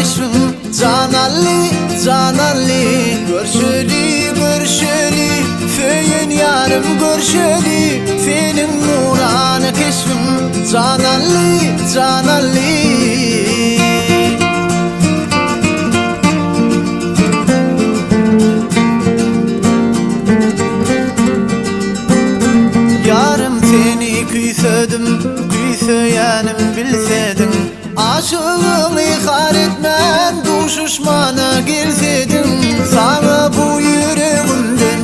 keşfim Canalli, canalli Görşeli, görşeli Feyin yarım görşeli Fenin nurana keşfim Canalli, canalli Yarım seni küysedim, küyseyenim bilsedim Aşığını ihar etmen, duşuşmana gelsedim Sana bu yüreğimden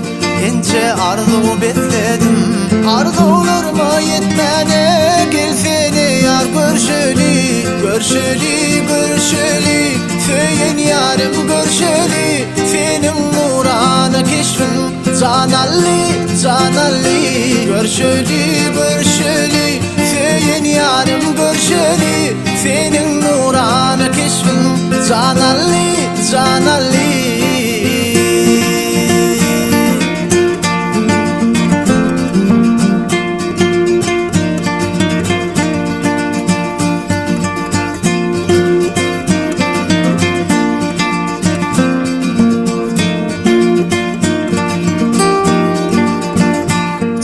ince arzu besledim Arzularıma yetmene gelsene yar görşeli Görşeli, görşeli, feyin yarım görşeli Senin nurana keşfim Canalli, canalli Görşeli, görşeli Feyin yarım görşeli Senin nurana keşfim Canalli, canalli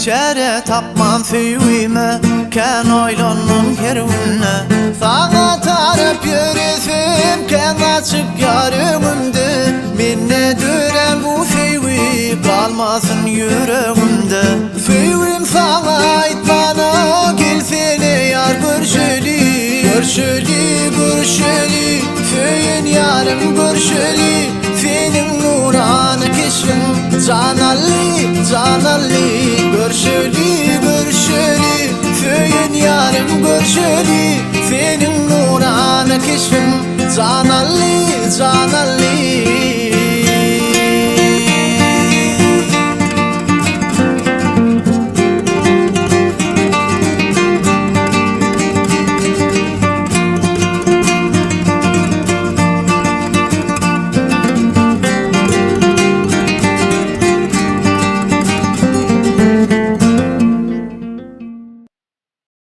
Çare tapman feyvime Ken oylanın hervine Sana tarif yöresim Ken açık yarımımdı Minne düren bu feyvi Kalmasın yüreğimde Feyvim sana ait bana Gelsene yar görşeli Görşeli, görşeli Feyin yarım görşeli Senin nurana keşfim Canalli, canalli Görşeli, görşeli Feyin yarım görşeli Senin nurana keşfim Canalli, canalli